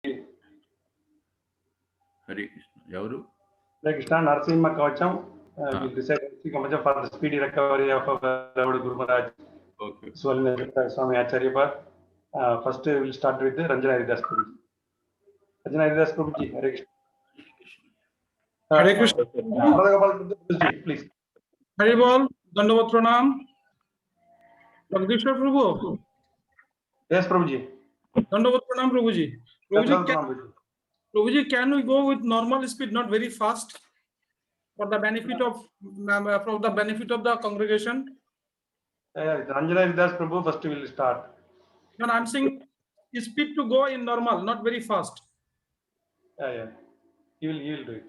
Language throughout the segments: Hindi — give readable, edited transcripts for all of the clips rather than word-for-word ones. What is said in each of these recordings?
Hare Krishna. Yavaru? Hare Krishna. Narasimha Kavacham. We'll recite Narasimha Kavacham for the speedy recovery of our Lord Guru Maharaj. Okay. Swami Acharya. First, we'll start with Ranjana Haridas Prabhuji. Ranjana Haridas Prabhuji, Hare Krishna. Hare Krishna. Prabhuji, please. Hare Bol, Dandavat Pranam. Jagdishwar Prabhu. Yes, Prabhuji. Dandavat Pranam, Prabhuji. Prabhuji, can we go with normal speed, not very fast, for the benefit of the congregation? Ranjana Haridas Prabhu, first we will start. No, I'm saying speed to go in normal, not very fast. Yeah. He will do it.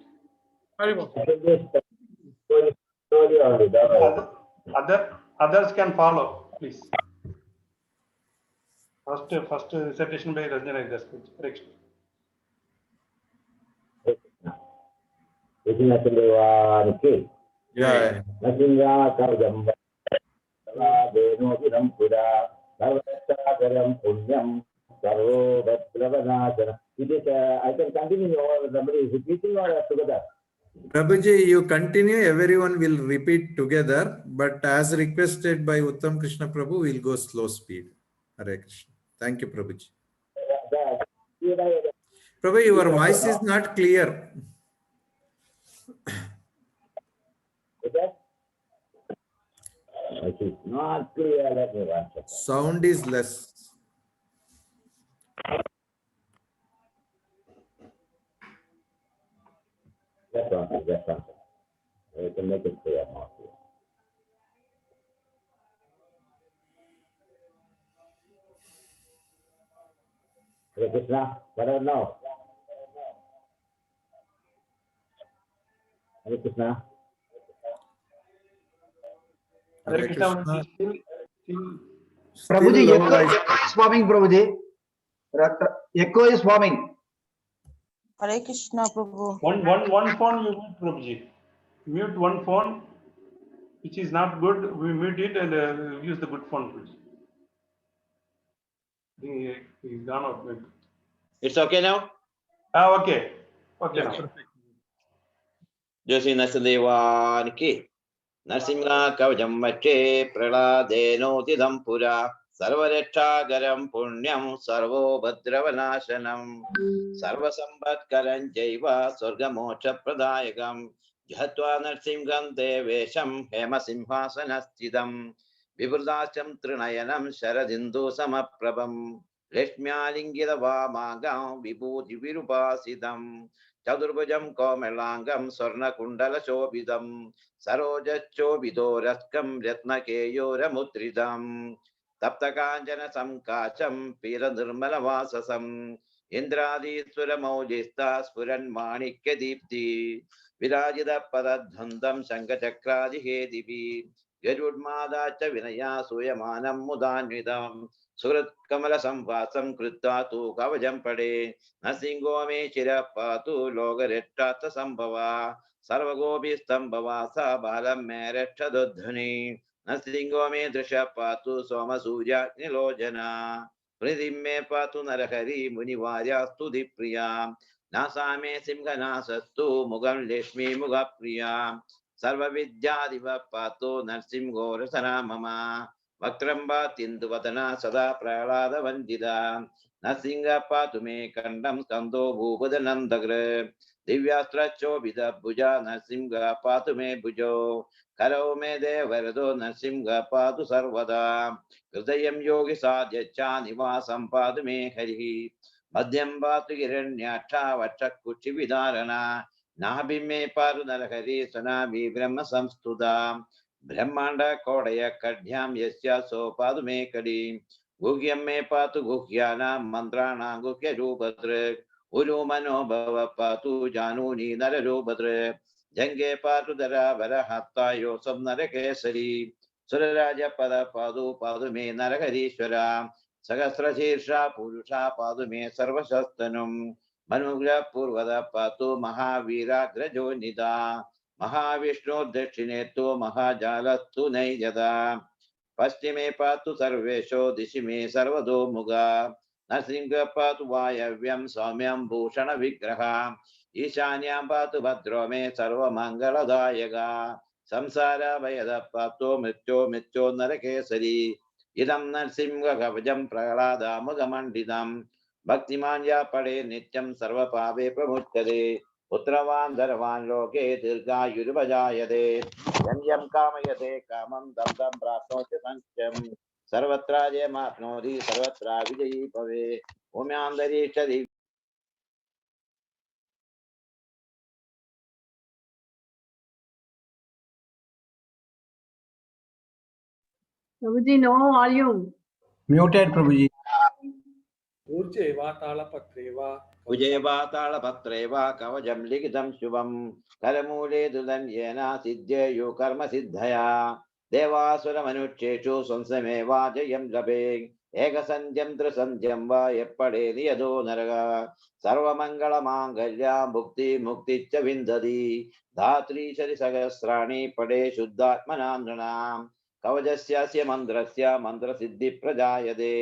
Hare Bol. Others can follow, please. First recitation by Ranjana Haridas Prabhuji. Hare Krishna. Jai. Nasinga Kavajam Denotidam Puda Sarvastagaram Punyam Sarvo Bhadravanachana. I can continue or somebody is repeating or together? Prabhuji, you continue, everyone will repeat together, but as requested by Uttam Krishna Prabhu, we'll go slow speed. Hare Krishna. Thank you, Prabhuji. Prabhu, your voice is not clear. It is not clear. Let me answer. Sound is less. Just answer. We can make it clear more. Hare Krishna, better now. Hare Krishna. Hare Krishna. Prabhuji, echo is forming, Prabhuji. Echo is forming. Hare Krishna, Prabhu. One phone you mute, Prabhuji. Mute one phone which is not good. We mute it and use the good phone, please. He's gone out. It's okay now? Okay. Okay now. Josi Nasadevaniki. Narsimha Kavajam Mache Praladenotidam Pura Sarvarettagaram Punyam Sarvo Bhadravanashanam Sarvasambatkaram Jaiva Swargamocha Pradayagam Jhatva Narsimham Devesham Hema Simhasanastidam Viburdacham Trinayanam Sharadindu Samaprabham Leshmyalingida Vamagam Vibhuti Virupasidam Chadurbhajam Komelangam Swarna Kundala Shobidam Sarojachobidho Raskam Ratnakeyoramutridam Taptakanjana Samkacham Pira Nirmala Vasasam Indradiswara Maujista Spuran Manikya Deepti Virajida Paradhandam Shankachakradi Hedivi Garudmadacha Vinaya Suyamanam Mudanvidam Surat Kamala Samvasam Krutatu Kavajam Pade Nasingo me Chirapatu Logaretta Sambhava Sarvagopi Stambhavasa Balam Meretadudhani Nasingo me Drishapatu Soma Surya Nilojana Pridim me Patu Narahari Munivarya Studipriya Nasame Simganasastu Mugam Leshmi Mugapriya Sarva Vidyadiva Patu Narsimgo Rasana Mama Vakramba Tinduvadana Sada Pralada Vandida Nasinga Patume Kandam Skando Bhubadanam Dagre Divyastra Chobida Bhuja Nasimga Patume Bhujo Karo me Devarado Nasimga Patu Sarvada Hridayam Yogi Sadhyacha Nivasam Patume Harihi Madhyam Patu Giranyata Vachakuchi Vidarana Nabhime Patu Narahari Sanabhi Brahma Samstuda Brahmanda Kodaya Kadhyam Yasya So Padume Kadi Guhyam me Patu Guhyana Mantrana Guhya Rupatre Uru Mano Bhava Patu Januni Nararupatre Jange Patu Dara Varahatta Yosam Narakesari Suraraja Pada Padu Padume Narakarishwara Sagasra Shirsha Purusha Padume Sarvasastanum Manugla Purvada Patu Mahavira Grajo Nida Mahavishnu Dakshinetu Mahajalastu Naijada Paschime Patu Sarvesho Dishime Sarvado Muga Narasimha पातु वायव्यं सौम्यं भूषण विग्रह ईशान्यां पातु भद्रो मे सर्वमङ्गलदायक संसार भयदपातो मृत्यो नरकेसरी इदं नरसिंहकवचं प्रह्लादामुगमण्डितं भक्तिमान् या पठे नित्यं सर्वपापे प्रमुच्यते पुत्रवान् धनवान् लोके दीर्घायुर्भजायते यं कामयते कामं तं प्राप्नोति सत्यं सर्वत्र जयमाप्नोति सर्वत्र विजयी भवे भूम्यान्तरिक्षदि Prabhuji, no volume. Muted, Prabhuji. ऊर्जे वा तालपत्रे वा विजयवातालपत्रे वा कवचं लिखितं शुभं करमूले दुदन्येन सिद्धेयु कर्म सिद्धया देवासुरमनुच्छेषु संसमेवा जयं लभे एकसन्ध्यं त्रिसन्ध्यं वा एप्पडे नियतो नरक सर्वमङ्गलमाङ्गल्या मुक्तिश्च विन्दति धात्री शरिसहस्राणि पडे शुद्धात्मनां नृणां कवचस्य मन्त्रस्य मन्त्रसिद्धिप्रजायते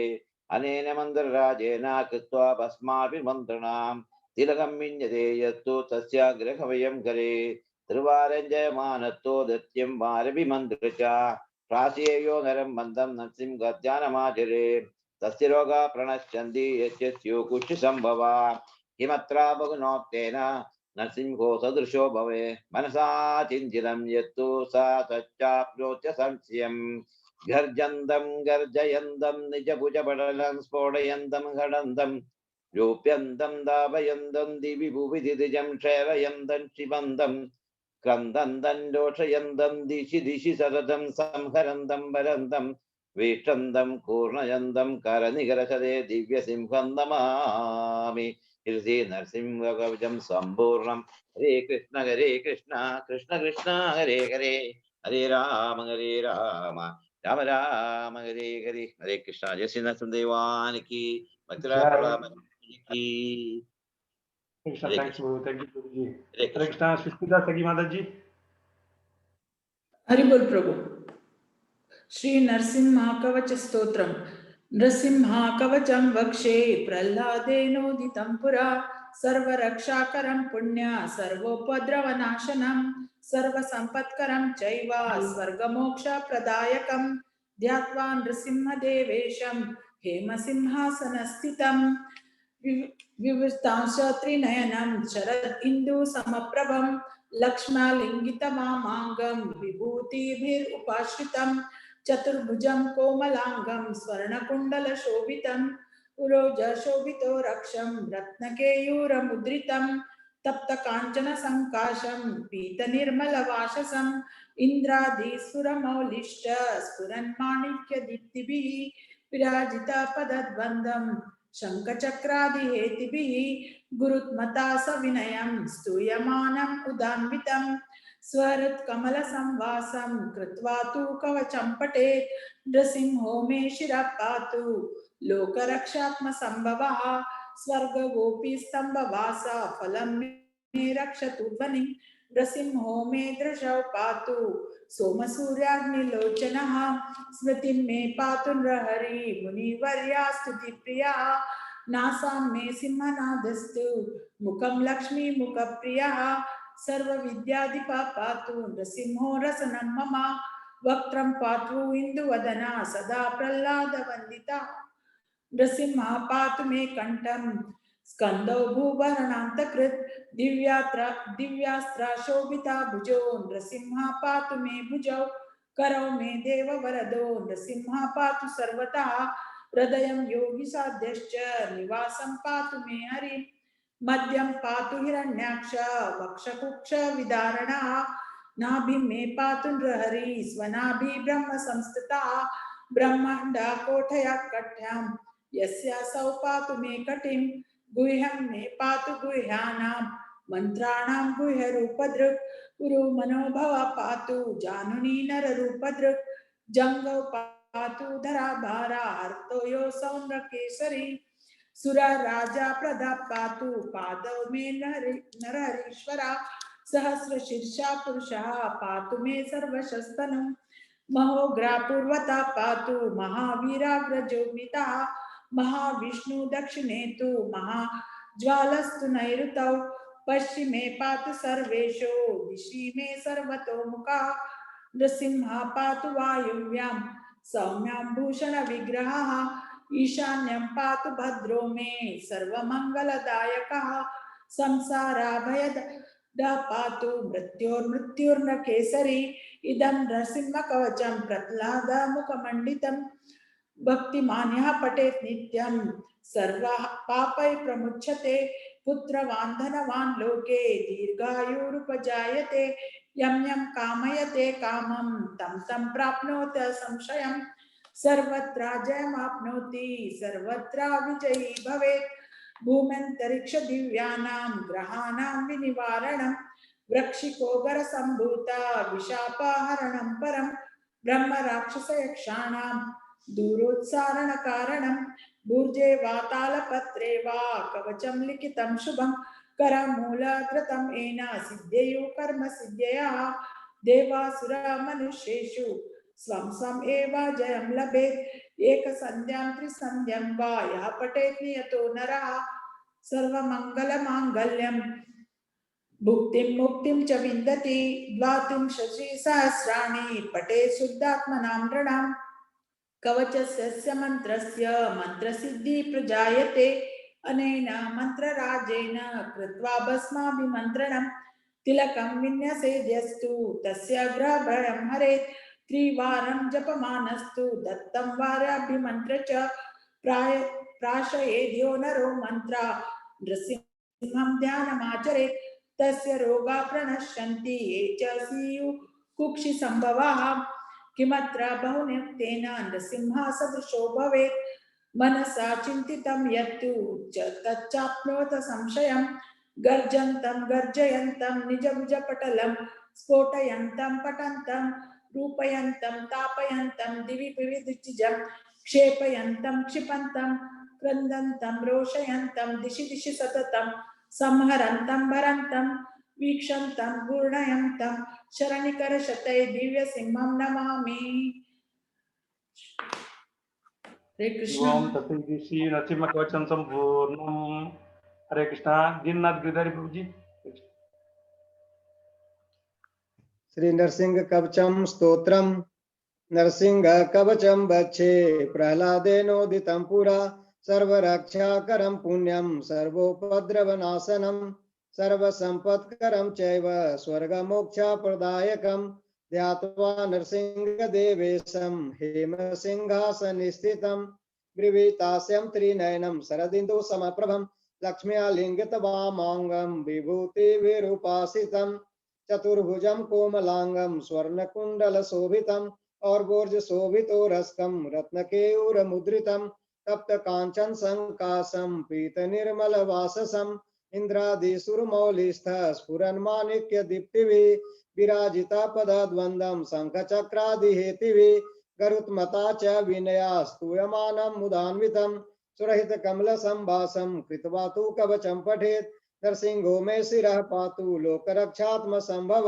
अनेन मन्त्रराजेन कृत्वा भस्माभिमन्त्रणां तिलकं विञ्जते यत्तु तस्य गृहवयं करे त्रिवारञ्जयमानत्तो दत्यं वारभिमन्त्र च प्रासेयो नरं मन्दं नरसिंहध्यानमाचरे तस्य रोगाः प्रणश्यन्ति यस्य कुष्ठसम्भवा किमत्र बहुनोक्तेन नरसिंहो सदृशो भवे मनसा चिन्तितं यत्तु सा तच्चाप्नोत्य संशयम् गर्जन्दं गर्जयन्दं निजभुजपटलं स्फोटयन्दं हडन्दं रूप्यन्दं दापयन्दं दिवि भुवि दिजं क्षैरयन्दं शिवन्दं क्रन्दन्दं दोषयन्दं दिशि दिशि सततं संहरन्दं वरन्दं वेष्टन्दं कूर्णयन्दं करनिकरसदे दिव्यसिंहं नमामि हृदि नरसिंहकवचं सम्पूर्णं हरे कृष्ण कृष्ण कृष्ण हरे हरे हरे राम राम राम हरे हरे हरे कृष्णा जय श्री नरसिंहदेवान की की Krishna, thank you, Prabhuji. Hare Krishna Krishna, Shishmita Sagi Mataji. Haribol प्रभु श्री नरसिंह कवच स्तोत्रम नृसिंह कवचं वक्षे प्रह्लादेनोदितं पुरा सर्वरक्षाकरं पुण्य सर्वोपद्रवनाशनं सर्वसम्पत्करं चैव स्वर्गमोक्षप्रदायकं ध्यात्वा नृसिंहदेवेशं हेमसिंहासनस्थितं विवृतांश त्रिनयनं शरद इंदु समप्रभं लक्ष्मलिङ्गितवामाङ्गं विभूतिभिरुपाश्रितं चतुर्भुजं कोमलांगं स्वर्णकुण्डलशोभितं उरोजशोभितो रक्षं रत्नकेयूरमुद्रितं तप्तकाञ्चनसङ्काशं पीतनिर्मलवाससं इन्द्रादिसुरमौलिष्ट स्फुरन्माणिक्यदीप्तिभिः विराजितपदद्वन्द्वं शङ्खचक्रादिहेतिभिः गुरुत्मता सविनयं स्तूयमानम् उदान्वितं स्वहृत्कमलसंवासं कृत्वा तु कवचं पठेत् नृसिंहो मे शिरः पातु लोकरक्षात्मसम्भवः स्वर्गगोपी स्तम्भवास फलं मे रक्षतु ध्वनिं नृसिंहो मे दृशौ पातु सोमसूर्याग्निलोचनः स्मृतिं मे पातु नृहरि मुनिवर्या स्तुतिप्रियः नासां मे सिंहनादस्तु मुखं लक्ष्मी मुखप्रियः सर्वविद्याधिपः पातु नृसिंहो रसनं मम वक्त्रं पातु इन्दुवदना सदा प्रह्लादवन्दिता नृसिंहः पातु मे कण्ठं स्कन्दौ भूभरणान्तकृत् दिव्यास्त्रशोभिता भुजो नृसिंहः पातु मे भुजौ करौ मे देववरदो नृसिंहः पातु सर्वतः हृदयं योगिसाध्यश्च निवासं पातु मे हरि मध्यं पातु हिरण्याक्ष वक्षकुक्ष विदारणः नाभिं मे पातु नृहरि स्वनाभि ब्रह्म संस्थितः ब्रह्माण्डकोटया कट्यां यस्यासौ पातु मे कटिं गुह्यं मे पातु गुह्यानां मन्त्राणां गुह्यरूपदृक् उरु मनोभव पातु जानुनी नररूपदृक् जङ्गौ पातु धराभारा हर्तो यो सौम्रकेसरी सुर राजा प्रदाप पातु पादौ मे नरहरीश्वरा सहस्रशीर्षा पुरुषः पातु मे सर्वशस्तनं महोग्रा पूर्वता पातु महावीराग्रजोमिता महाविष्णु दक्षिणे तु महाज्वालस्तु नैऋतौ पश्चिमे पातु सर्वेषु दिशि मे सर्वतोमुखः नृसिंहः पातु वायुव्यां सौम्यां भूषण विग्रहः ईशान्यं पातु भद्रो मे सर्वमंगलदायकः संसाराभयद पातु मृत्योर्मृत्युर्न केसरी इदं नरसिंहकवचं प्रह्लादमुखमण्डितं भक्तिमान्यः पठेत् नित्यं सर्वः पापै प्रमुच्यते पुत्रवान् धनवान् लोके दीर्घायुरुपजायते यं यं कामयते कामं तं तं प्राप्नोत संशयं सर्वत्र जयमाप्नोति सर्वत्र विजयी भवेत् भूम्यन्तरिक्ष दिव्यानां ग्रहाणां विनिवारणं वृक्षिकोगरसम्भूता विशापाहरणं परं ब्रह्म राक्षसयक्षाणां दूरोत्सारणकारणं भूर्जे वा तालपत्रे वा कवचं लिखितं शुभं करमूलधृतं येन सिद्ध्येयु कर्म सिद्ध्ययः देवासुरा मनुष्येषु स्वं स्वम् एव जयं लभेत् एकसन्ध्यां त्रिसन्ध्यां वा यः पठेत् नियतो नरः सर्वमङ्गलमाङ्गल्यं भुक्तिं मुक्तिं च विन्दति द्वात्रिंशत्सहस्राणि पठेत् शुद्धात्मनां नृणां कवचस्य मन्त्रस्य मन्त्रसिद्धि प्रजायते अनेन मन्त्रराजेन कृत्वा भस्माभिमन्त्रणं तिलकं विन्यसेद्यस्तु तस्य ग्रहभयं हरेत् त्रिवारं जपमानस्तु दत्तं वाराभिमन्त्र च प्राशयेद्यो नरो मन्त्रा नृसिंहं ध्यानमाचरेत् तस्य रोगा प्रणश्यन्ति ये च स्युः कुक्षि संभवाः किमत्र बहुनित्येन नृसिंहः सदृशो भवेत् मनसा चिन्तितं यत्तु तच्चाप्नोत संशयं गर्जन्तं गर्जयन्तं निजभुजपटलं स्फोटयन्तं पठन्तं रूपयन्तं तापयन्तं दिवि विविधचिजं क्षेपयन्तं क्षिपन्तं क्रन्दन्तं रोषयन्तं दिशि दिशि सततं संहरन्तं भरन्तं वीक्षन्तं पूर्णयन्तं शरणिकरशतै दिव्यसिंहं नमामि। हरे कृष्ण। ओम तत्सदिति श्री नरसिंह कवचम संपूर्णम। हरे कृष्णा। दीननाथ गिरधारी प्रभु जी। श्री नरसिंह कवचम स्तोत्रम। नरसिंह कवचम बच्छे प्रह्लादेनोदितं पुरा सर्वरक्षाकरं पुण्यं सर्वोपद्रवनाशनं सर्वसंपत्करं चैव स्वर्गमोक्षप्रदायकं ध्यात्वा नरसिंहदेवेशं हेमसिंहासनस्थितं ग्रीवीतास्यं त्रिनयनं शरदिन्दु समप्रभं लक्ष्म्यालिङ्गितवामाङ्गं विभूतिविरूपासितं चतुर्भुजं कोमलांगं स्वर्णकुण्डलशोभितं और बोर्ज शोभितो रस्कं रत्नकेयूरमुद्रितं तप्त कांचन संकाशं पीत निर्मल वाससं इंद्रादिसुरमौलिस्थ स्फुरन्माणिक्य दीप्तिभि विराजिता पदद्वन्द्वं शंखचक्रादिहेतिभि गरुत्मता च विनया स्तूयमानं मुदान्वितं सुरहित कमल संभासं कृत्वा तु कवचं पठेत् नरसिंहो मे शिरः पातु लोकरक्षात्म संभव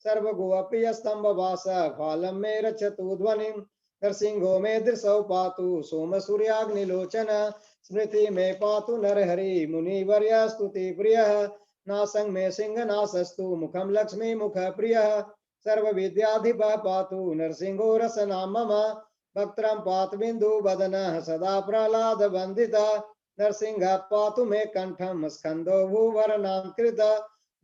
सर्वगोऽपि स्तंभवास फालं मे रक्षतु ध्वनिं नरसिंहो मे दृशौ पातु सोम सूर्याग्निलोचन स्मृति मे पातु नरहरि मुनिवर्य स्तुति प्रियः नासं मे सिंहनासस्तु मुखं लक्ष्मी मुख प्रियः सर्वविद्याधिपः पातु नरसिंहो रसना मम वक्त्रं पातु बिन्दु वदनः सदा प्रह्लाद वन्दिता नरसिंह पातु मे कंठम स्कंदो भूवरनांकृत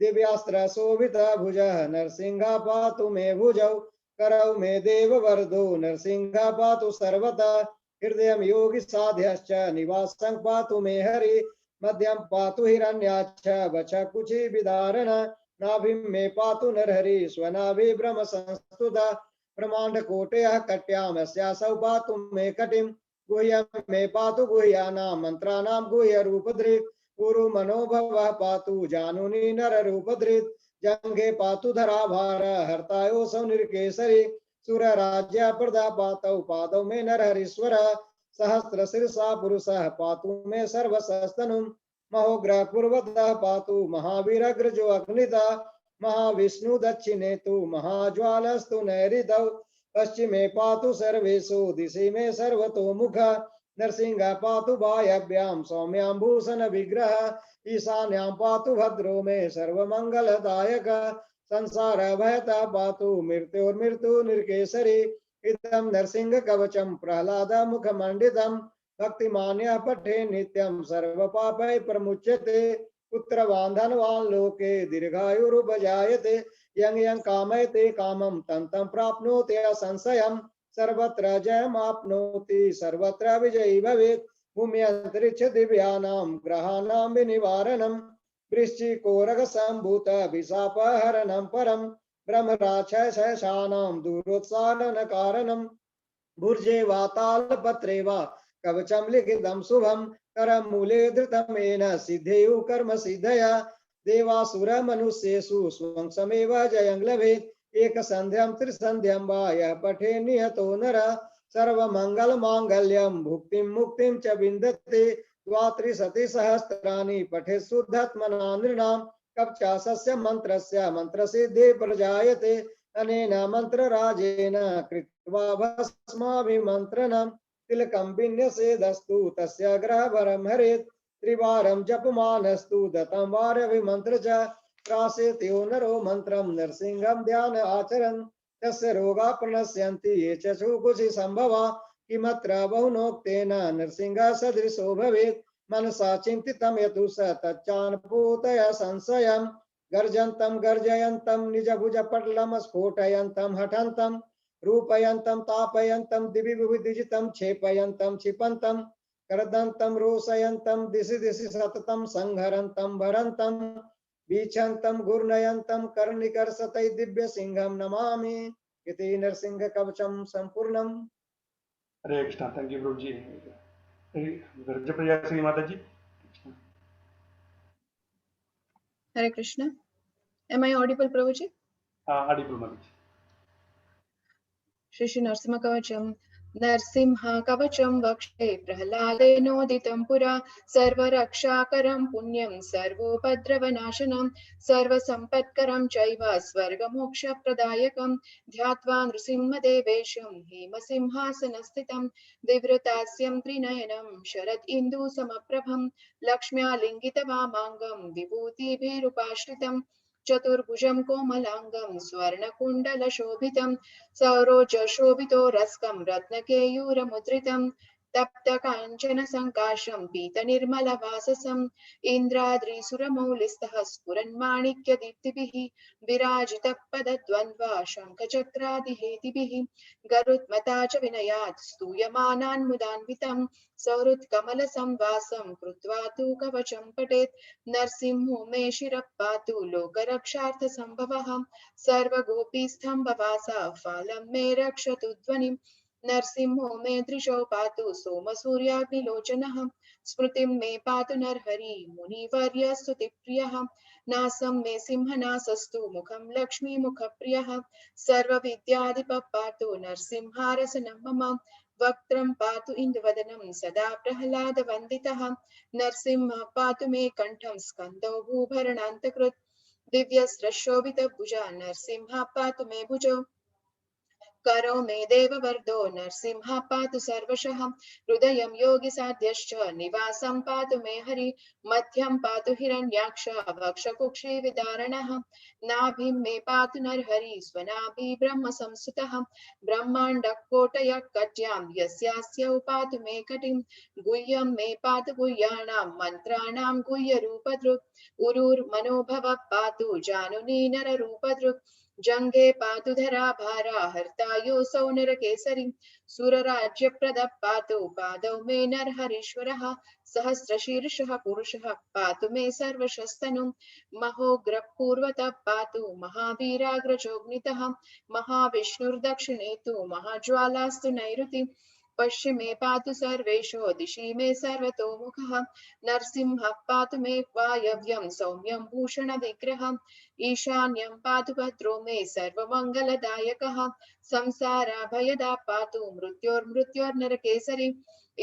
दिव्यास्त्र शोभित भुज नरसिंह पातु मे भुजौ करौ मे देव वरदो नरसिंह पातु सर्वतः हृदय योगी साध्यश्च निवासं पातु मे हरि मध्यम पातु हिरण्याक्ष वच कुचि विदारण नाभिं मे पातु नरहरि स्वनाभि ब्रह्म संस्तुत ब्रह्मांड कोटयः कट्यामस्यासौ पातु मे कटिं गुह्यं मे पातु गुह्यानां मंत्राणां गुह्य रूपधृत् गुरु मनोभवः पातु जानुनी नर रूपधृत् जंघे पातु धराभार हर्तायोऽसौ निरकेसरी सुर राज्य प्रदा पातौ पादौ मे नरहरीश्वर सहस्र शीर्षा पुरुषः पातु मे सर्वसस्तनुं महोग्रह पूर्वतः पातु महावीरग्रजो अग्निता महाविष्णु दक्षिणे तु महाज्वालस्तु नैऋतौ पश्चिमे पातु सर्वेषु दिशि मे सर्वतोमुख नरसिंह पातु बाह्यभ्याम सौम्यां भूषण विग्रह ईशान्यां पातु भद्रो मे सर्वमंगलदायक संसार भयता पातु मृत्युर्मृत्यु निर्केसरी इदं नरसिंह कवचम प्रहलाद मुख मंडितम भक्तिमान्य पठे नित्यं सर्व पापै प्रमुच्यते पुत्रवान्धनवान् लोके दीर्घायुरुपजायते यं यं कामयते कामं तं तं प्राप्नोति असंशयम् सर्वत्र जयमाप्नोति सर्वत्र विजयी भवेत् भूम्यन्तरिक्ष दिव्यानां ग्रहाणां विनिवारणं वृश्चिकोरग सम्भूत विशापहरणं परं ब्रह्मराक्षसानां दूरोत्सारण कारणं भुर्जे वातालपत्रे वा कवचं लिखितं शुभं करमूले धृतमेन सिद्धेयु कर्म सिद्धया देवासुर मनुष्येषु स्वं समेव जयं लभेत् एक संध्यं त्रिसंध्यं वा यः पठे निहतो नर सर्वमंगल मांगल्यं भुक्तिं मुक्तिं च विन्दते द्वात्रिशति सहस्राणि पठे शुद्धात्मना नृणां कवचासस्य मंत्रस्य मंत्रसिद्धि प्रजायते अनेन मंत्रराजेन कृत्वा भस्माभिमन्त्रणं तिलकं विन्यसेदस्तु तस्य ग्रहभरं हरेत् त्रिवारं जपमानस्तु दतं वारविमन्त्र च प्रासेत्यो नरो मन्त्रं नरसिंहं ध्यान आचरन् तस्य रोगा प्रणश्यन्ति ये च सुकुशि सम्भवा किमत्र बहुनोक्तेन नरसिंहः सदृशो भवेत् मनसा चिन्तितं यतु स तच्चानुपूतय संशयं गर्जन्तं गर्जयन्तं निजभुजपटलं स्फोटयन्तं हठन्तं रूपयन्तं तापयन्तं दिवि विदिजितं क्षेपयन्तं क्षिपन्तं कर्दन्तं रोषयन्तं दिशि दिशि सततं संहरन्तं भरन्तं बीछन्तं घूर्णयन्तं कर्णिकर्षतै दिव्य सिंहं नमामि इति नरसिंह कवचं संपूर्णम्। हरे Krishna, thank you Prabhu ji. विरजप्रिया Shri Mata ji. Hare Krishna. Am I audible, Prabhuji? Audible, Mataji. Shri Narsimha Kavacham. Narsimha Kavacham Vakshe Prahaladenoditam Pura Sarva Rakshakaram Punyam Sarvopadravanashanam Sarva Sampatkaram Chaiva Swarga Moksha Pradayakam Dhyatva Nrsimha Devesham Hema Simhasanastitam Divratasyam Trinayanam Sharad Indu Samaprabham Lakshmya Lingita Vamangam Vibhuti Bhirupashritam चतुर्भुजं कोमलांगं स्वर्णकुण्डलशोभितं सौरोजशोभितो रस्कं रत्नकेयूरमुद्रितं तप्तकाञ्चन संकाशं पीतनिर्मलवाससं इन्द्राद्रिसुरमौलिस्तः स्फुरन्माणिक्यदीप्तिभिः विराजितपदद्वन्द्वा शङ्खचक्रादिहेतिभिः गरुत्मता च विनयात् स्तूयमानान् मुदान्वितं सौहृत्कमलसंवासं कृत्वा तु कवचं पठेत् नरसिंहो मे शिरः पातु लोकरक्षार्थसम्भवः सर्वगोपीस्तम्भवासा फालं मे रक्षतु ध्वनिं नरसिंहो मे दृशो पातु सोमसूर्याग्निलोचनः स्मृतिं मे पातु नरहरि मुनिवर्य स्तुतिप्रियः नासं मे सिंहनासस्तु मुखं लक्ष्मीमुखप्रियः सर्वविद्याधिपः पातु नरसिंहारसनं मम वक्त्रं पातु इन्दुवदनं सदा प्रह्लादवन्दितः नरसिंहः पातु मे कण्ठं स्कन्दौ भूभरणान्तकृत् दिव्यस्रशोभितभुजा नरसिंहः पातु मे भुजौ करो मे देववर्धो नरसिंहः पातु सर्वशः हृदयं योगिसाध्यश्च निवासं पातु मे हरि मध्यं पातु हिरण्याक्ष वक्षकुक्षि विदारणः नाभिं मे पातु नरहरि स्वनाभि ब्रह्म संस्तुतः ब्रह्माण्डकोटयः कट्यां यस्यास्यौ पातु मे कटिं गुह्यं मे पातु गुह्याणां मन्त्राणां गुह्यरूपधृक् उरुर्मनोभवः पातु जानुनी नररूपधृक् जंगे पातु धरा भारा हर्तायोऽसौ नरकेसरी सुरराज्यप्रदः पातु पादौ मे नरहरीश्वरः सहस्रशीर्षः पुरुषः पातु मे सर्वशस्तनुं महोग्रः पूर्वतः पातु महावीराग्रजोऽग्नितः महाविष्णुर्दक्षिणे तु महाज्वालास्तु नैऋति पश्चिमे पातु सर्वेषु दिशि मे सर्वतोमुखः नरसिंहः पातु मे वायव्यं सौम्यं भूषणविग्रहम् ईशान्यं पातु भद्रो मे सर्वमङ्गलदायकः संसाराभयदा पातु मृत्योर्मृत्योर्नरकेसरी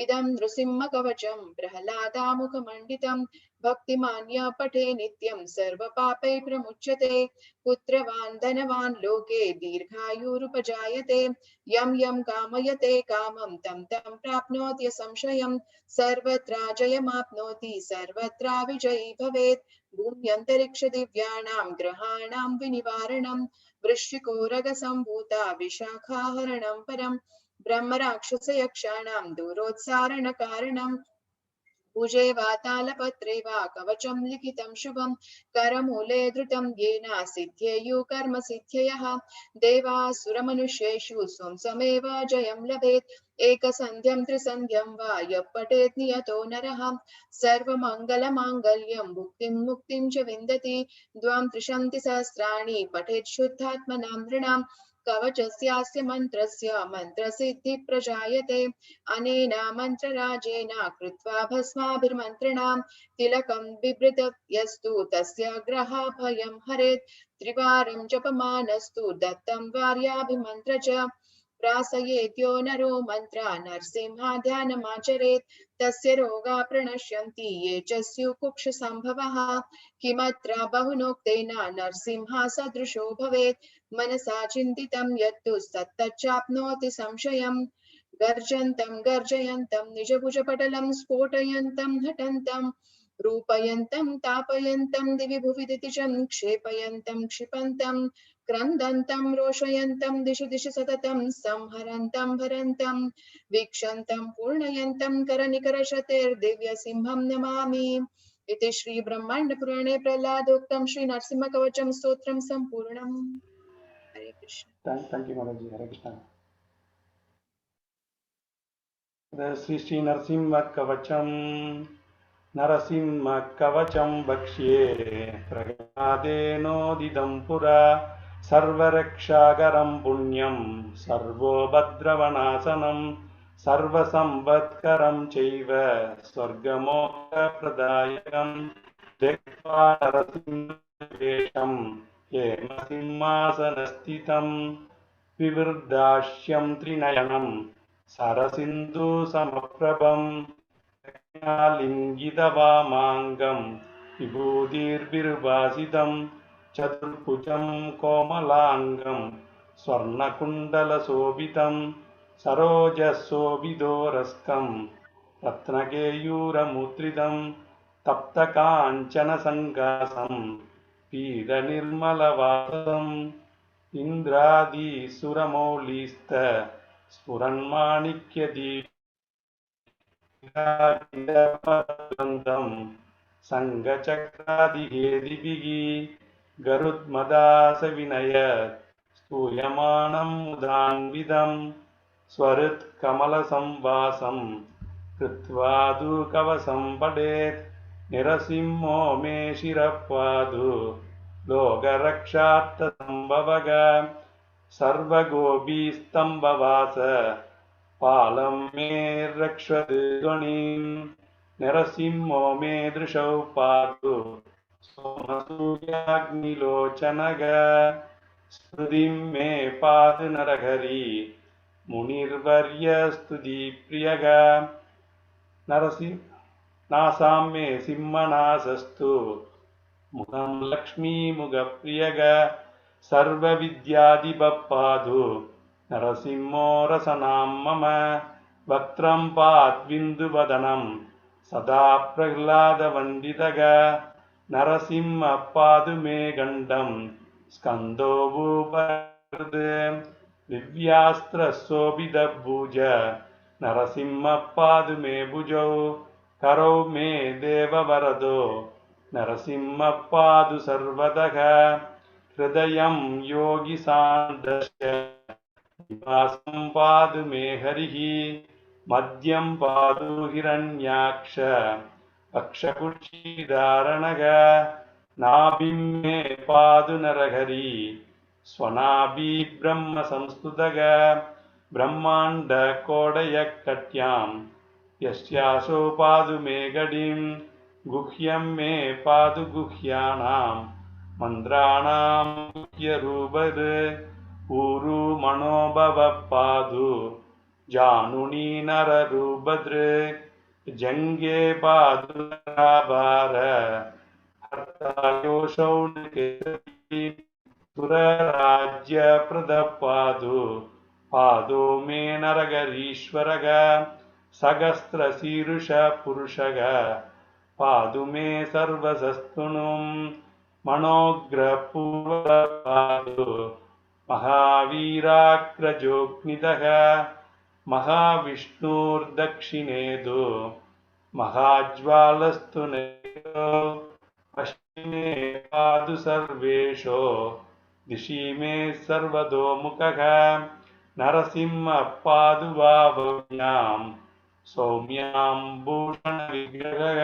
इदं नृसिंहकवचं प्रह्लादामुखमण्डितं भक्तिमान् यः पठे नित्यं सर्वपापैः प्रमुच्यते पुत्रवान् धनवान् लोके दीर्घायुरुपजायते यं यं कामयते कामं तं तं प्राप्नोति संशयं सर्वत्र जयमाप्नोति सर्वत्र विजयी भवेत् भूम्यन्तरिक्ष दिव्यानां ग्रहाणां विनिवारणं वृश्चिकोरगसम्भूता विशाखाहरणं परं ब्रह्मराक्षसयक्षाणां दूरोत्सारणकारणं भुजे वा तालपत्रे वा कवचं लिखितं शुभं करमूले धृतं येन सिद्ध्येयुः कर्म सिद्ध्ययः देवासुरमनुष्येषु स्वं समेव जयं लभेत् एकसन्ध्यं त्रिसन्ध्यं वा यः पठेत् नियतो नरः सर्वमङ्गलमाङ्गल्यं मुक्तिं मुक्तिं च विन्दति द्वां त्रिशन्ति सहस्राणि पठेत् शुद्धात्मनां नृणां कवचस्यास्य मन्त्रस्य मन्त्रसिद्धि प्रजायते अनेन मन्त्रराजेन कृत्वा भस्माभिर्मन्त्रिणां तिलकं बिभृत यस्तु तस्य ग्रहभयं हरेत् त्रिवारं जपमानस्तु दत्तं वार्याभिमन्त्र च प्रासयेद्यो नरो मन्त्र नरसिंहाध्यानमाचरेत् तस्य रोगा प्रणश्यन्ति ये च स्युः कुक्षसम्भवः किमत्र बहुनोक्तेन नरसिंहः सदृशो भवेत् मनसा चिन्तितं यत्तु तच्चाप्नोति संशयम् गर्जन्तं गर्जयन्तं निजभुजपटलं स्फोटयन्तं हठन्तं रूपयन्तं तापयन्तं दिवि भुवि दितिजं क्षेपयन्तं क्षिपन्तं क्रन्दन्तं रोषयन्तं दिशि दिशि सततं संहरन्तं भरन्तं वीक्षन्तं पूर्णयन्तं करनिकरशतेर्दिव्यसिंहं नमामि इति श्री ब्रह्मांड पुराणे प्रह्लादोक्तं श्री नरसिंह कवचं स्तोत्रं सम्पूर्णम् हरे Krishna Thank you, Mataji. Hare Krishna. The Sri Narasimha Kavacham Bhakshye Pragadeno Pura Sarvarakshagaram Punyam Sarvo Bhadravanāsanam Sarvasamvatkaram Chaiva Swargamokha Pradayakam Dekva Narasimha हेमसिंहासनस्थितं विवृद्धाश्यं त्रिनयनं सरसिन्धु समप्रभं लिङ्गितवामाङ्गं विभूतिर्विर्भासितं चतुर्भुजं कोमलाङ्गं स्वर्णकुण्डलशोभितं सरोजशोभितोरस्कं रत्नकेयूरमुद्रितं तप्तकाञ्चनसङ्कासं पीतनिर्मलवासम् इन्द्रादिसुरमौलिस्त स्फुरन्माणिक्यदीपं सङ्गचक्रादिहेदिभिः गरुत्मदासविनय स्तूयमानं मुदान्वितं स्वरुत्कमलसंवासं कृत्वा कवचं पठेत् निरसिंहो मे शिरःपादु लोकरक्षार्थसम्भवग सर्वगोपीस्तम्भवास पालं मे रक्षतु ध्वनिं निरसिंहो मे दृशौ पातु सोमसूर्याग्निलोचनग स्तुतिं मे पातु नरहरि मुनिर्वर्यस्तुतिप्रियग नरसिंह नासां मे सिंहनासस्तु मुखं लक्ष्मीमुखप्रियग सर्वविद्याधिपपादु नरसिंहो रसनां मम वक्त्रं पाद्विन्दुवदनं सदा प्रह्लादवन्दितग नरसिंह पादु मे गण्डं स्कन्दो भूपकृत् दिव्यास्त्रशोभितभुज नरसिंह पादु मे भुजौ करौ मे देववरदो नरसिंह पादु सर्वतः हृदयं योगिसान्दस्य निवासं पादु मे हरिः मध्यं पादु हिरण्याक्ष अक्षकुक्षिधारणग नाभिं मे पादु नरहरि स्वनाभि ब्रह्म संस्तुतग ब्रह्माण्डकोडयकट्यां यस्यासो पादु मे गडिं गुह्यं मे पादु गुह्यानां मन्त्राणां गुह्यरूपद् ऊरु मनोभव पादु जानुनी नररूपद् जङ्गे पादुराभार हर्तायोषौ न केसरी सुरराज्यप्रदपादु पादो मे नरगरीश्वरग सहस्रशीर्ष पुरुषग पादु मे सर्वसस्तुनुं मनोग्रपूर्वपादु महावीराग्रजोग्निदः महाविष्णुर्दक्षिणेदु महाज्वालस्तु नेतो पश्चिमे पादु सर्वेषु दिशि मे सर्वतोमुखः नरसिंहः पादु वावव्यां सौम्यां भूषणविग्रहः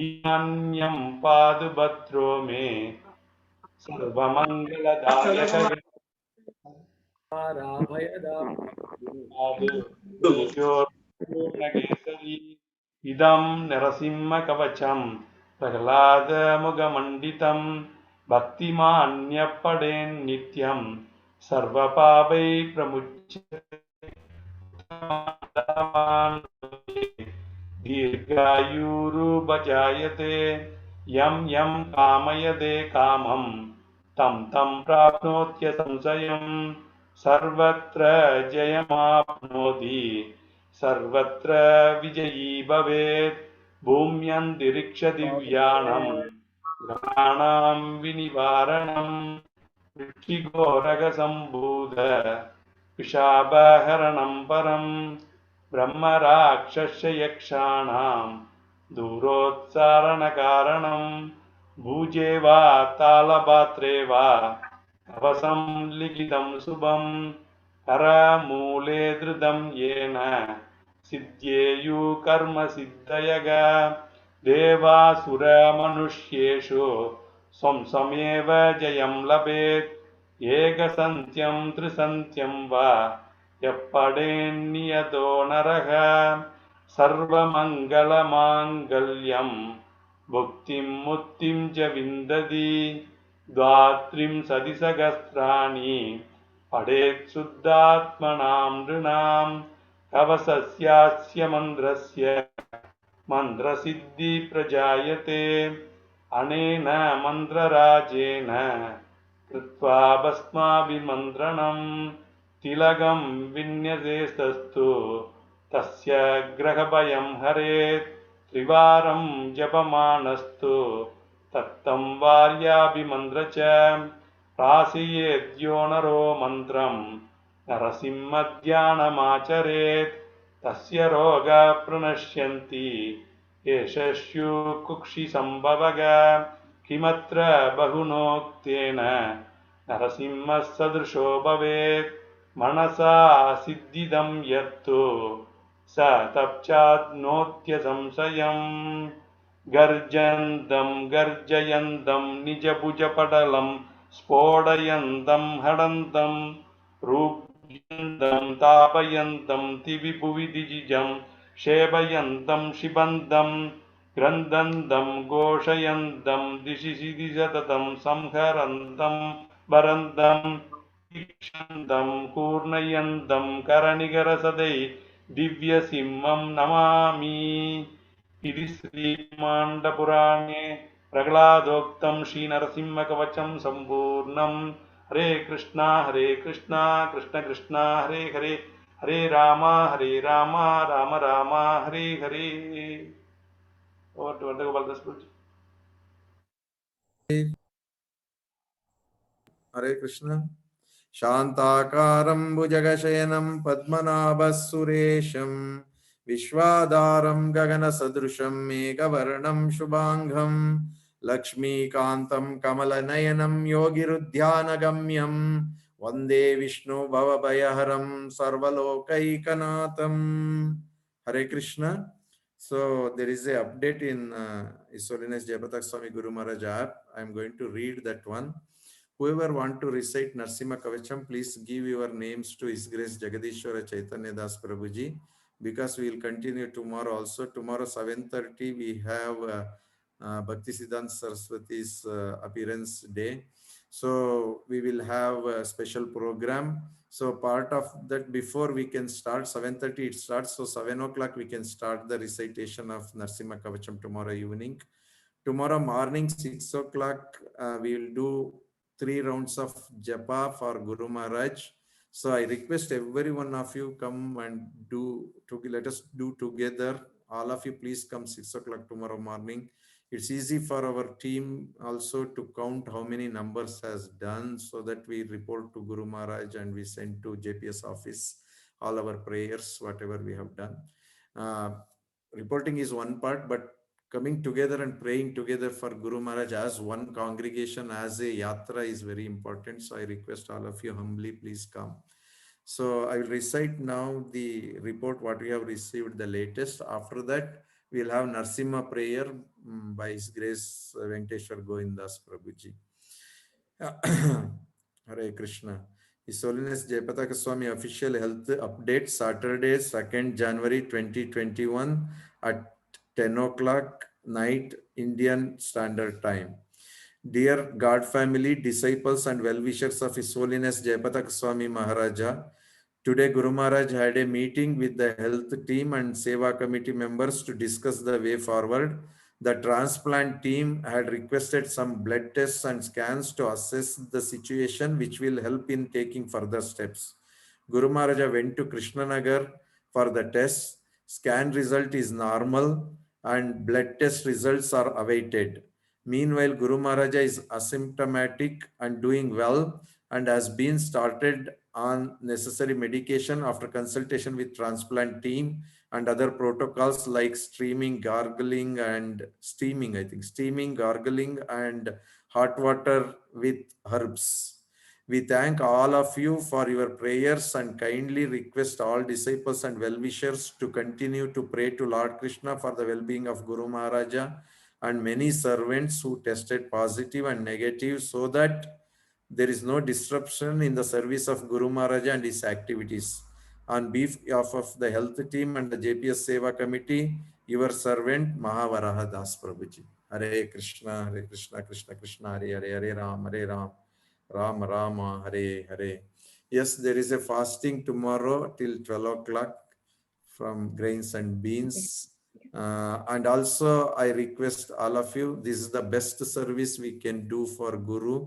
ईशान्यं पादु भद्रो मे सर्वमङ्गलदायकः पूर्णकेसरी इदं नरसिंहकवचं प्रह्लादमुखमण्डितं भक्तिमान्यपडेन्नित्यं सर्वपापै प्रमुच्यते दीर्घायुरुपजायते यं यं कामयते कामं तं तं प्राप्नोत्य संशयं सर्वत्र जयमाप्नोति सर्वत्र विजयी भवेत् भूम्यन्तरिक्षदिव्यानां ग्रहाणां विनिवारणं वृक्षिघोरगसम्भूत पिशापहरणं परं ब्रह्मराक्षसयक्षाणां दूरोत्सारणकारणं भुजे वा तालपात्रे वा कवसं लिखितं शुभं करमूले धृतं येन सिद्ध्येयुः कर्मसिद्धयः देवासुरमनुष्येषु स्वं स्वमेव जयं लभेत् एकसन्त्यं त्रिसन्त्यं वा यः पठेन्नियतो नरः सर्वमङ्गलमाङ्गल्यं भुक्तिं मुक्तिं च विन्दति द्वात्रिंशति सहस्राणि पठेत् शुद्धात्मनां नृणां कवसस्यास्य मन्त्रस्य मन्त्रसिद्धि प्रजायते अनेन मन्त्रराजेन कृत्वा भस्माभिमन्त्रणं तिलकं विन्यसेस्तस्तु तस्य ग्रहभयं हरेत् त्रिवारं जपमानस्तु तत्तं वार्याभिमन्त्र च प्रासयेद्यो नरो मन्त्रं नरसिंहध्यानमाचरेत् तस्य रोगाः प्रणश्यन्ति यशस्युकुक्षिसम्भवः किमत्र बहुनोक्तेन नरसिंहः सदृशो भवेत् मनसा सिद्धिदं यत्तु स तप्चाद्नोत्य संशयम् गर्जन्तं गर्जयन्तं निजभुजपटलं स्फोटयन्तं हडन्तं रूप्यन्तं तापयन्तं दिविभुवि दिजिजं क्षेपयन्तं क्षिपन्तं क्रन्दन्तं घोषयन्तं दिशि सततं संहरन्तं भरन्तं तीक्ष्णन्तं कूर्णयन्तं करनिकरसदै दिव्यसिंहं नमामि। इति श्रीमाण्डपुराणे प्रह्लादोक्तं श्रीनरसिंहकवचं सम्पूर्णं। हरे Krishna Krishna Krishna Hare Hare Hare Ram Ram Ram Hare Hare. Over to Gopal Das Guruji. Hare Krishna. Shantakaram bhujagashyanam padmanabhassuresham Vishwadaram gagana sadrusham megavarnam shubhangham Lakshmikantam kamalanayanam yogirudhyanagamyam Vande Vishnu bhavabhayaharam sarvalokaikanatham. Hare Krishna. So there is a update in His Holiness Jayaprakash Swami Guru Maharaj app. I am going to read that one. Whoever want to recite Narsimha Kavacham, please give your names to His Grace Jagadishwara Chaitanya Das Prabhuji, because we will continue tomorrow also. Tomorrow 7:30 we have Bhaktisiddhanta Saraswati's appearance day. So we will have a special program. So part of that, before we can start, 7:30 it starts. So 7 o'clock we can start the recitation of Narsimha Kavacham tomorrow evening. Tomorrow morning, 6 o'clock, we will do 3 rounds of japa for Guru Maharaj. So I request every one of you come and let us do together. All of you please come 6 o'clock tomorrow morning. It's easy for our team also to count how many numbers has done, so that we report to Guru Maharaj and we send to JPS office all our prayers, whatever we have done. Reporting is one part, but coming together and praying together for Guru Maharaj as one congregation, as a yatra, is very important. So I request all of you humbly, please come. So I will recite now the report, what we have received the latest. After that, we'll have Narsimha prayer by His Grace Venkateshwar Govindas Prabhuji. Hare Krishna. His Holiness Jayapataka Swami official health update, Saturday, 2nd January 2021 at 10 o'clock night Indian Standard Time. Dear God family, disciples and well-wishers of His Holiness Jayapataka Swami Maharaja, today Guru Maharaj had a meeting with the health team and Seva committee members to discuss the way forward. The transplant team had requested some blood tests and scans to assess the situation, which will help in taking further steps. Guru Maharaja went to Krishnanagar for the tests. Scan result is normal and blood test results are awaited. Meanwhile, Guru Maharaja is asymptomatic and doing well and has been started on necessary medication after consultation with transplant team and other protocols like steaming, gargling, and hot water with herbs. We thank all of you for your prayers and kindly request all disciples and well-wishers to continue to pray to Lord Krishna for the well-being of Guru Maharaja and many servants who tested positive and negative, so that there is no disruption in the service of Guru Maharaja and his activities. On behalf of the health team and the JPS Seva committee, your servant Mahavaraha Das Prabhuji. Hare Krishna, Krishna Krishna, Hare Ram, Ram Rama, Hare Hare. Yes, there is a fasting tomorrow till 12 o'clock from grains and beans. And also I request all of you, this is the best service we can do for Guru,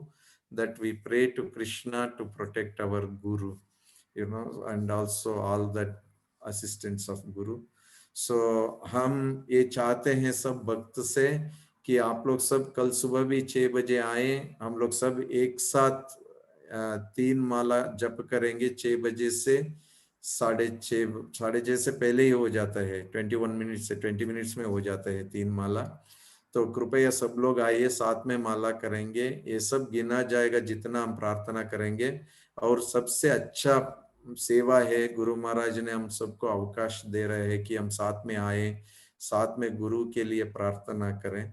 that we pray to Krishna to protect our Guru, and also all that assistants of Guru. So हम ये चाहते हैं सब भक्त से कि आप लोग सब कल सुबह भी 6 बजे आए, हम लोग सब एक साथ 3 माला जप करेंगे 6 बजे से 6:30 से पहले ही हो जाता है, 21 मिनट से 20 मिनट्स में हो जाता है 3 माला। तो कृपया सब लोग आइए, साथ में माला करेंगे। ये सब गिना जाएगा जितना हम प्रार्थना करेंगे, और सबसे अच्छा सेवा है, गुरु महाराज ने हम सबको अवकाश दे रहे हैं कि हम साथ में आए, साथ में गुरु के लिए प्रार्थना करें।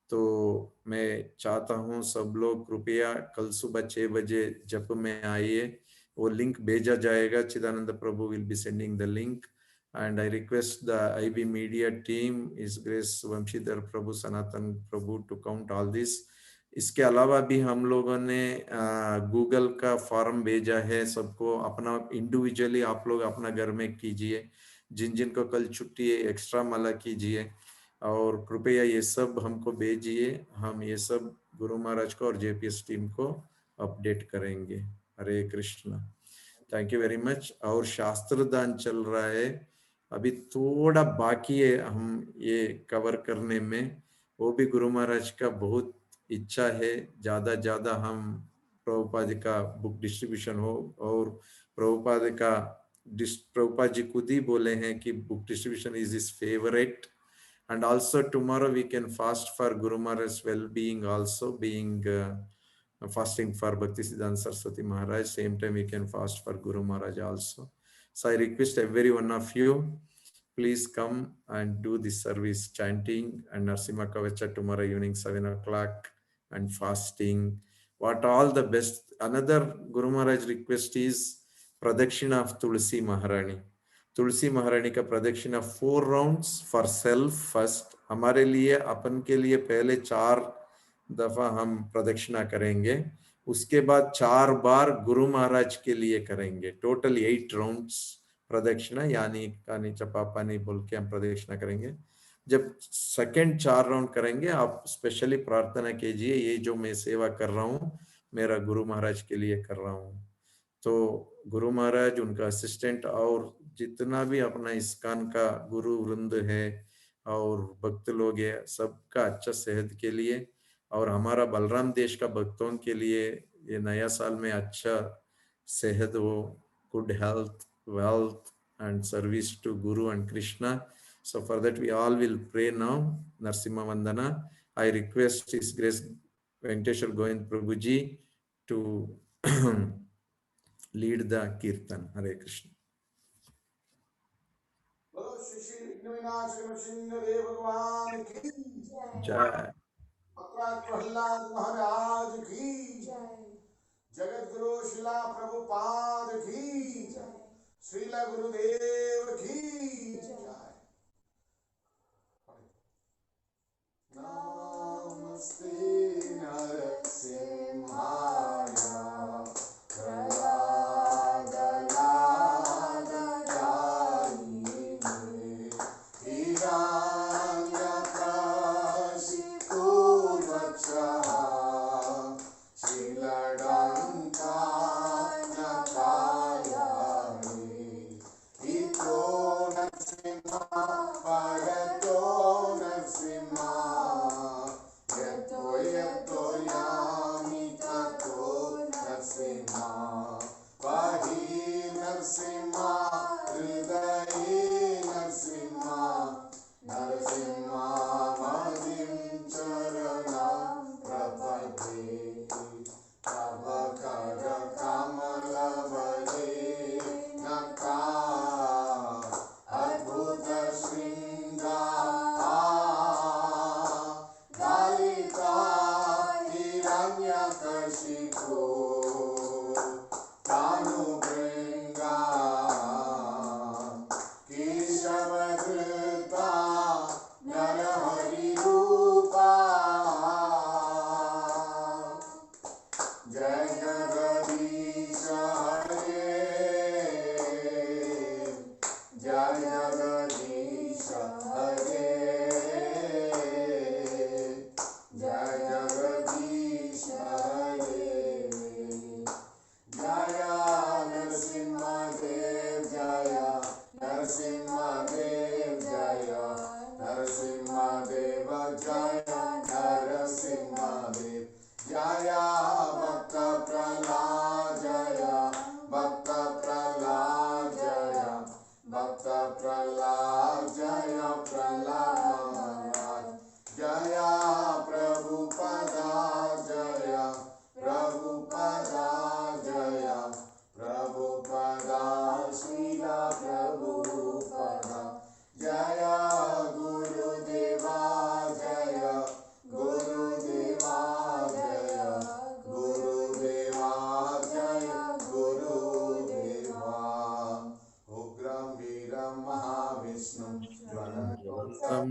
तो मैं चाहता हूँ सब लोग कृपया कल सुबह 6 बजे जप में आइए, वो लिंक भेजा जाएगा, Chidanand Prabhu will be sending the link, and I request the IB media team, His Grace Vamshidhar Prabhu, Sanatan Prabhu to count all this. इसके अलावा भी हम लोगों ने गूगल का फॉर्म भेजा है सबको, अपना इंडिविजुअली आप लोग अपना घर में कीजिए, जिन जिन को कल छुट्टी है एक्स्ट्रा माला कीजिए, और कृपया ये सब हमको भेजिए, हम ये सब गुरु महाराज को और जेपीएस टीम को अपडेट करेंगे। Hare Krishna, thank you very much. और शास्त्र दान चल रहा है, अभी थोड़ा बाकी है हम ये कवर करने में, वो भी गुरु महाराज का बहुत इच्छा है ज्यादा हम प्रभुपाद का बुक डिस्ट्रीब्यूशन हो, और प्रभुपाद जी खुद ही बोले हैं कि book distribution is his favourite, and also tomorrow we can fast for Guru Maharaj's well-being, also being fasting for Bhaktisiddhanta Saraswati Maharaj, same time we can fast for Guru Maharaj also. So I request every one of you, please come and do this service, chanting and Narsimha Kavacha tomorrow evening 7 o'clock, and fasting. What all the best. Another Guru Maharaj request is Pradakshina of Tulsi Maharani. तुलसी महारानी का प्रदक्षिणा 4 राउंड्स फॉर सेल्फ फर्स्ट, हमारे लिए अपन के लिए पहले 4 दफा हम प्रदक्षिणा करेंगे। उसके बाद 4 बार गुरु महाराज के लिए करेंगे। टोटल 8 राउंड्स प्रदक्षिणा, यानी कानी चपा पानी बोल के हम प्रदक्षिणा करेंगे। जब सेकंड 4 राउंड करेंगे, आप स्पेशली प्रार्थना कीजिए, ये जो मैं सेवा कर रहा हूँ मेरा गुरु महाराज के लिए कर रहा हूँ। तो गुरु महाराज, उनका असिस्टेंट और जितना भी अपना इस्कान का गुरु वृंद है और भक्त लोग है, सबका अच्छा सेहत के लिए, और हमारा बलराम देश का भक्तों के लिए ये नया साल में अच्छा सेहत हो, good health, wealth and service to Guru and Krishna. So for that we all will pray now. Narsimha Vandana. I request His Grace Venkateshwar Govind Prabhuji to lead the Kirtan. Hare Krishna. Jai. Prahlad Maharaj की जगत गुरु शिला प्रभुपाद की श्रीला गुरुदेव की नमस्ते नरसिंहाय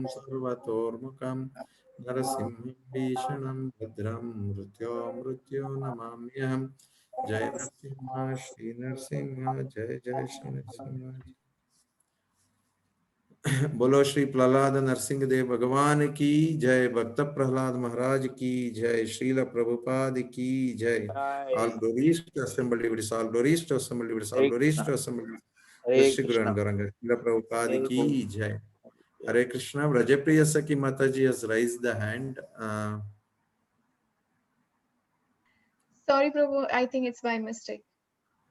सर्वतोर्मुखं नरसिंहं भीषणं भद्रं मृत्यो नमाम्यहम्। जय नरसिंह श्री नरसिंह, जय जय श्री नरसिंह। बोलो श्री प्रहलाद नरसिंह देव भगवान की जय, भक्त प्रहलाद महाराज की जय, श्रील प्रभुपाद की जय। All glories to assembled devotees, all glories to assembled devotees, all glories to assembled devotees. Shri Guru Garanga, Srila Prabhupada की जय। Hare Krishna. Brajapriya Saki Mataji has raised the hand. Sorry, Prabhu. I think it's by mistake.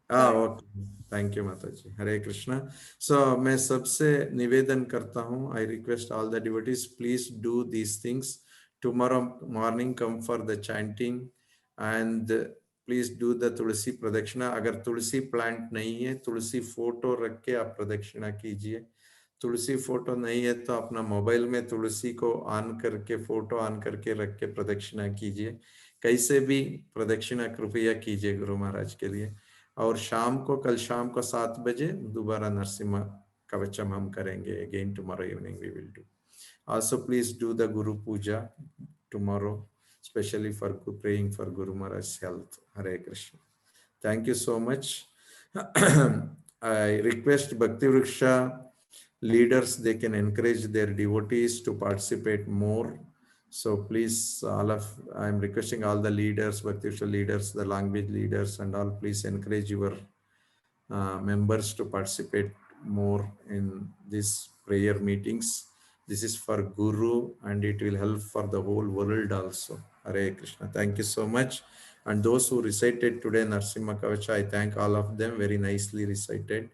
Okay. Thank you, Mataji. Hare Krishna. So, मैं सबसे निवेदन करता हूँ. I request all the devotees, please do these things. Tomorrow morning, come for the chanting and please do the तुलसी प्रदक्षिणा. अगर तुलसी प्लांट नहीं है, तुलसी फोटो रख के आप प्रदक्षिणा कीजिए. तुलसी फोटो नहीं है तो अपना मोबाइल में तुलसी को ऑन करके, फोटो ऑन करके रख के प्रदक्षिणा कीजिए. कैसे भी प्रदक्षिणा कृपया कीजिए गुरु महाराज के लिए. और शाम को, कल शाम को 7 बजे दोबारा नरसिम्हा कवचम हम करेंगे. Again tomorrow evening we will do. Also please do the Guru Puja tomorrow. especially for praying for Guru Maharaj's health. Hare Krishna. Thank you so much. I request Bhakti Vriksha leaders, they can encourage their devotees to participate more. So please, I'm requesting all the leaders, Bhakti Vriksha leaders, the language leaders and all, please encourage your members to participate more in these prayer meetings. This is for Guru and it will help for the whole world also. Hare Krishna. Thank you so much. And those who recited today Narsimha Kavacha, I thank all of them, very nicely recited.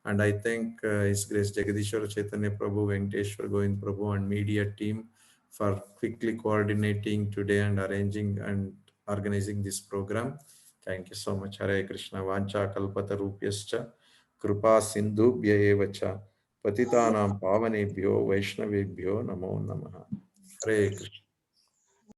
And I thank His Grace Jagadishwara Chaitanya Prabhu, Venkateshwar Govind Prabhu and media team for quickly coordinating today and arranging and organizing this program. Thank you so much. Hare Krishna. Vancha kalpata rupyascha kripa sindhubhya eva cha patitanam pavanebhyo vaishnavebhyo namo namaha. Hare Krishna.